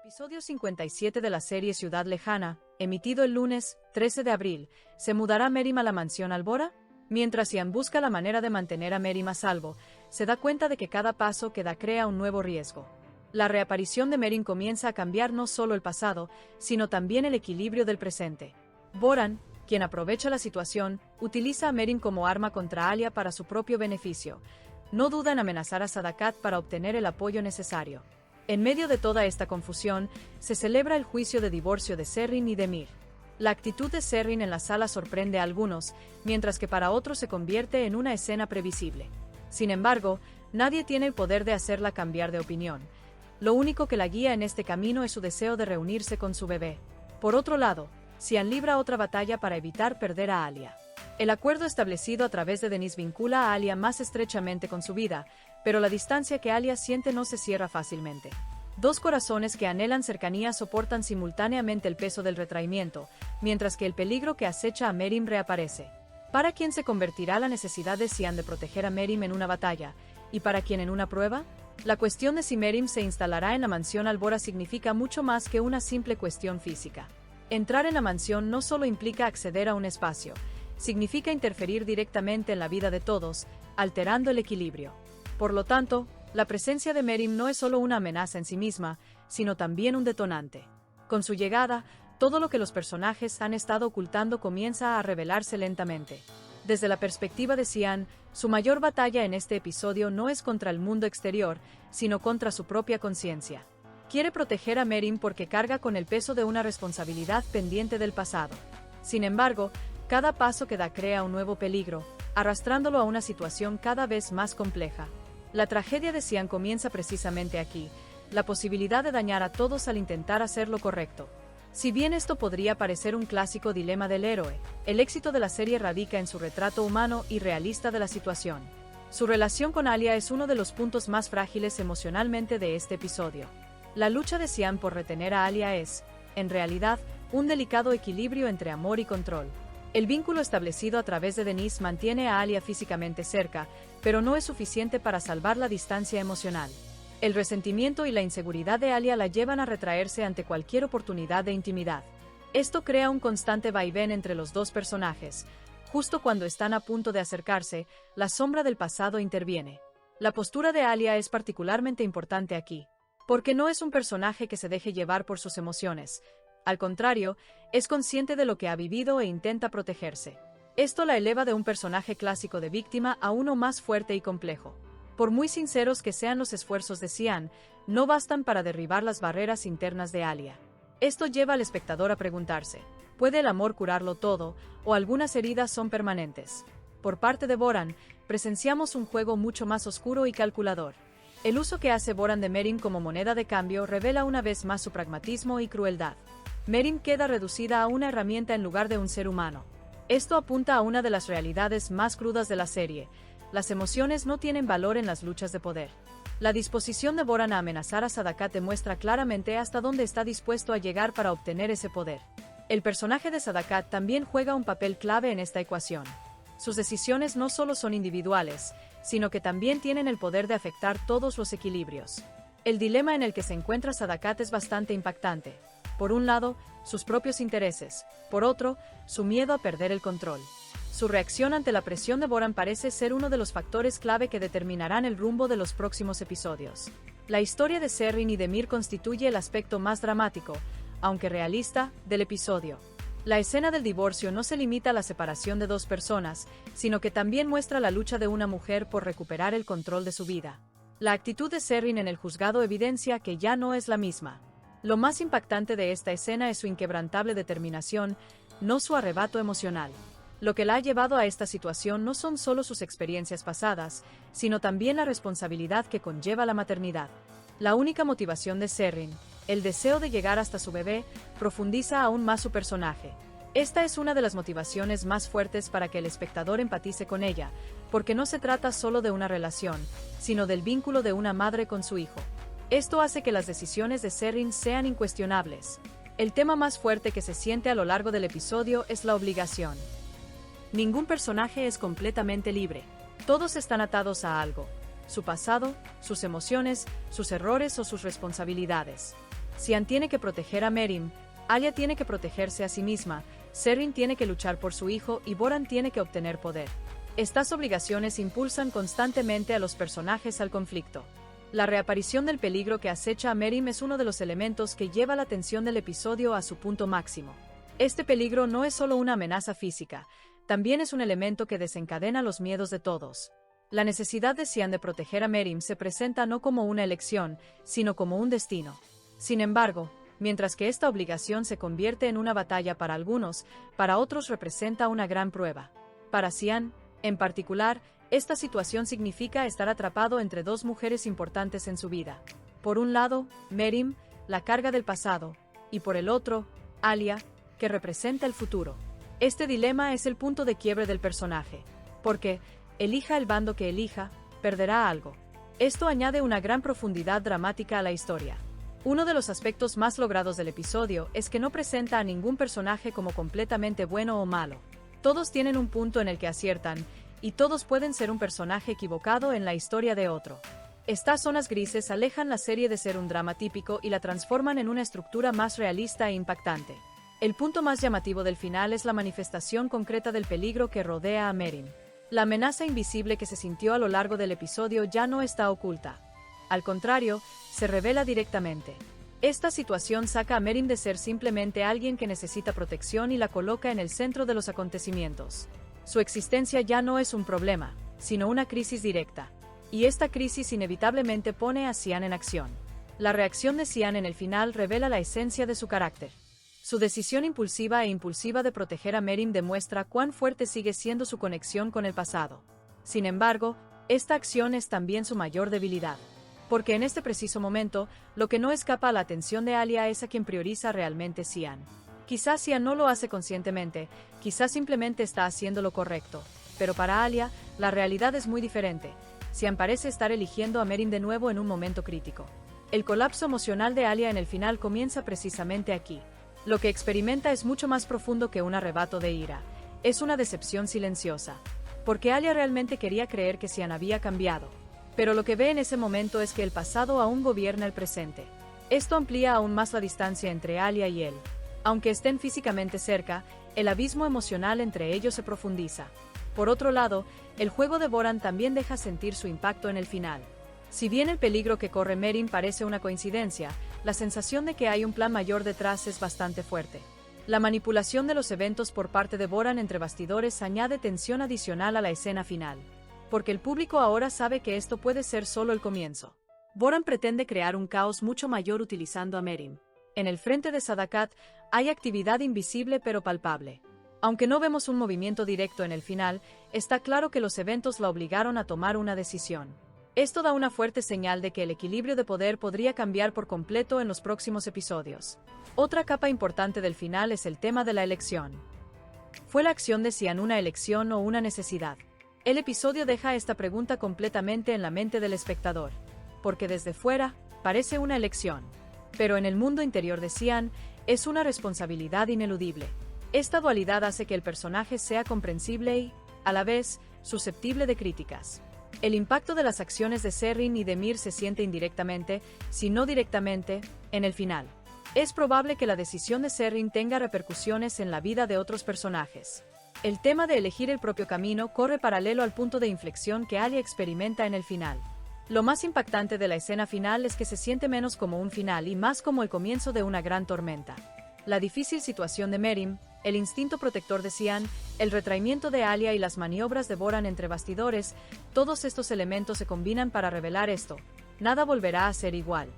Episodio 57 de la serie Ciudad Lejana, emitido el lunes, 13 de abril, ¿se mudará Merim a la mansión Albora? Mientras Ian busca la manera de mantener a Merim a salvo, se da cuenta de que cada paso que da crea un nuevo riesgo. La reaparición de Merim comienza a cambiar no solo el pasado, sino también el equilibrio del presente. Boran, quien aprovecha la situación, utiliza a Merim como arma contra Alia para su propio beneficio. No duda en amenazar a Sadakat para obtener el apoyo necesario. En medio de toda esta confusión, se celebra el juicio de divorcio de Serrin y Demir. La actitud de Serrin en la sala sorprende a algunos, mientras que para otros se convierte en una escena previsible. Sin embargo, nadie tiene el poder de hacerla cambiar de opinión. Lo único que la guía en este camino es su deseo de reunirse con su bebé. Por otro lado, Sian libra otra batalla para evitar perder a Alia. El acuerdo establecido a través de Denise vincula a Alia más estrechamente con su vida, pero la distancia que Alia siente no se cierra fácilmente. Dos corazones que anhelan cercanía soportan simultáneamente el peso del retraimiento, mientras que el peligro que acecha a Merim reaparece. ¿Para quién se convertirá la necesidad de Sian de proteger a Merim en una batalla, y para quién en una prueba? La cuestión de si Merim se instalará en la mansión Albora significa mucho más que una simple cuestión física. Entrar en la mansión no solo implica acceder a un espacio, significa interferir directamente en la vida de todos, alterando el equilibrio. Por lo tanto, la presencia de Merim no es solo una amenaza en sí misma, sino también un detonante. Con su llegada, todo lo que los personajes han estado ocultando comienza a revelarse lentamente. Desde la perspectiva de Sian, su mayor batalla en este episodio no es contra el mundo exterior, sino contra su propia conciencia. Quiere proteger a Merim porque carga con el peso de una responsabilidad pendiente del pasado. Sin embargo, cada paso que da crea un nuevo peligro, arrastrándolo a una situación cada vez más compleja. La tragedia de Sian comienza precisamente aquí, la posibilidad de dañar a todos al intentar hacer lo correcto. Si bien esto podría parecer un clásico dilema del héroe, el éxito de la serie radica en su retrato humano y realista de la situación. Su relación con Alia es uno de los puntos más frágiles emocionalmente de este episodio. La lucha de Sian por retener a Alia es, en realidad, un delicado equilibrio entre amor y control. El vínculo establecido a través de Denise mantiene a Alia físicamente cerca, pero no es suficiente para salvar la distancia emocional. El resentimiento y la inseguridad de Alia la llevan a retraerse ante cualquier oportunidad de intimidad. Esto crea un constante vaivén entre los dos personajes. Justo cuando están a punto de acercarse, la sombra del pasado interviene. La postura de Alia es particularmente importante aquí, porque no es un personaje que se deje llevar por sus emociones. Al contrario, es consciente de lo que ha vivido e intenta protegerse. Esto la eleva de un personaje clásico de víctima a uno más fuerte y complejo. Por muy sinceros que sean los esfuerzos de Sian, no bastan para derribar las barreras internas de Alia. Esto lleva al espectador a preguntarse, ¿puede el amor curarlo todo, o algunas heridas son permanentes? Por parte de Boran, presenciamos un juego mucho más oscuro y calculador. El uso que hace Boran de Merim como moneda de cambio revela una vez más su pragmatismo y crueldad. Merim queda reducida a una herramienta en lugar de un ser humano. Esto apunta a una de las realidades más crudas de la serie. Las emociones no tienen valor en las luchas de poder. La disposición de Boran a amenazar a Sadakat demuestra claramente hasta dónde está dispuesto a llegar para obtener ese poder. El personaje de Sadakat también juega un papel clave en esta ecuación. Sus decisiones no solo son individuales, sino que también tienen el poder de afectar todos los equilibrios. El dilema en el que se encuentra Sadakat es bastante impactante. Por un lado, sus propios intereses, por otro, su miedo a perder el control. Su reacción ante la presión de Boran parece ser uno de los factores clave que determinarán el rumbo de los próximos episodios. La historia de Serrin y Demir constituye el aspecto más dramático, aunque realista, del episodio. La escena del divorcio no se limita a la separación de dos personas, sino que también muestra la lucha de una mujer por recuperar el control de su vida. La actitud de Serrin en el juzgado evidencia que ya no es la misma. Lo más impactante de esta escena es su inquebrantable determinación, no su arrebato emocional. Lo que la ha llevado a esta situación no son solo sus experiencias pasadas, sino también la responsabilidad que conlleva la maternidad. La única motivación de Serrin, el deseo de llegar hasta su bebé, profundiza aún más su personaje. Esta es una de las motivaciones más fuertes para que el espectador empatice con ella, porque no se trata solo de una relación, sino del vínculo de una madre con su hijo. Esto hace que las decisiones de Serrin sean incuestionables. El tema más fuerte que se siente a lo largo del episodio es la obligación. Ningún personaje es completamente libre. Todos están atados a algo: su pasado, sus emociones, sus errores o sus responsabilidades. Cian tiene que proteger a Merim, Alia tiene que protegerse a sí misma, Zerryn tiene que luchar por su hijo y Boran tiene que obtener poder. Estas obligaciones impulsan constantemente a los personajes al conflicto. La reaparición del peligro que acecha a Merim es uno de los elementos que lleva la tensión del episodio a su punto máximo. Este peligro no es solo una amenaza física, también es un elemento que desencadena los miedos de todos. La necesidad de Cian de proteger a Merim se presenta no como una elección, sino como un destino. Sin embargo, mientras que esta obligación se convierte en una batalla para algunos, para otros representa una gran prueba. Para Cian, en particular, esta situación significa estar atrapado entre dos mujeres importantes en su vida. Por un lado, Merim, la carga del pasado, y por el otro, Alia, que representa el futuro. Este dilema es el punto de quiebre del personaje, porque, elija el bando que elija, perderá algo. Esto añade una gran profundidad dramática a la historia. Uno de los aspectos más logrados del episodio es que no presenta a ningún personaje como completamente bueno o malo. Todos tienen un punto en el que aciertan, y todos pueden ser un personaje equivocado en la historia de otro. Estas zonas grises alejan la serie de ser un drama típico y la transforman en una estructura más realista e impactante. El punto más llamativo del final es la manifestación concreta del peligro que rodea a Merim. La amenaza invisible que se sintió a lo largo del episodio ya no está oculta. Al contrario, se revela directamente. Esta situación saca a Merim de ser simplemente alguien que necesita protección y la coloca en el centro de los acontecimientos. Su existencia ya no es un problema, sino una crisis directa. Y esta crisis inevitablemente pone a Cian en acción. La reacción de Cian en el final revela la esencia de su carácter. Su decisión impulsiva de proteger a Merim demuestra cuán fuerte sigue siendo su conexión con el pasado. Sin embargo, esta acción es también su mayor debilidad. Porque en este preciso momento, lo que no escapa a la atención de Alia es a quien prioriza realmente Cian. Quizás Cian no lo hace conscientemente, quizás simplemente está haciendo lo correcto, pero para Alia, la realidad es muy diferente. Cian parece estar eligiendo a Merim de nuevo en un momento crítico. El colapso emocional de Alia en el final comienza precisamente aquí. Lo que experimenta es mucho más profundo que un arrebato de ira. Es una decepción silenciosa. Porque Alia realmente quería creer que Cian había cambiado. Pero lo que ve en ese momento es que el pasado aún gobierna el presente. Esto amplía aún más la distancia entre Alia y él. Aunque estén físicamente cerca, el abismo emocional entre ellos se profundiza. Por otro lado, el juego de Boran también deja sentir su impacto en el final. Si bien el peligro que corre Merim parece una coincidencia, la sensación de que hay un plan mayor detrás es bastante fuerte. La manipulación de los eventos por parte de Boran entre bastidores añade tensión adicional a la escena final. Porque el público ahora sabe que esto puede ser solo el comienzo. Boran pretende crear un caos mucho mayor utilizando a Merim. En el frente de Sadakat, hay actividad invisible pero palpable. Aunque no vemos un movimiento directo en el final, está claro que los eventos la obligaron a tomar una decisión. Esto da una fuerte señal de que el equilibrio de poder podría cambiar por completo en los próximos episodios. Otra capa importante del final es el tema de la elección. ¿Fue la acción de Cian una elección o una necesidad? El episodio deja esta pregunta completamente en la mente del espectador. Porque desde fuera, parece una elección. Pero en el mundo interior de Cian, es una responsabilidad ineludible. Esta dualidad hace que el personaje sea comprensible y, a la vez, susceptible de críticas. El impacto de las acciones de Zerryn y de Myr se siente indirectamente, si no directamente, en el final. Es probable que la decisión de Zerryn tenga repercusiones en la vida de otros personajes. El tema de elegir el propio camino corre paralelo al punto de inflexión que Alia experimenta en el final. Lo más impactante de la escena final es que se siente menos como un final y más como el comienzo de una gran tormenta. La difícil situación de Merim, el instinto protector de Cian, el retraimiento de Alia y las maniobras de Boran entre bastidores, todos estos elementos se combinan para revelar esto. Nada volverá a ser igual.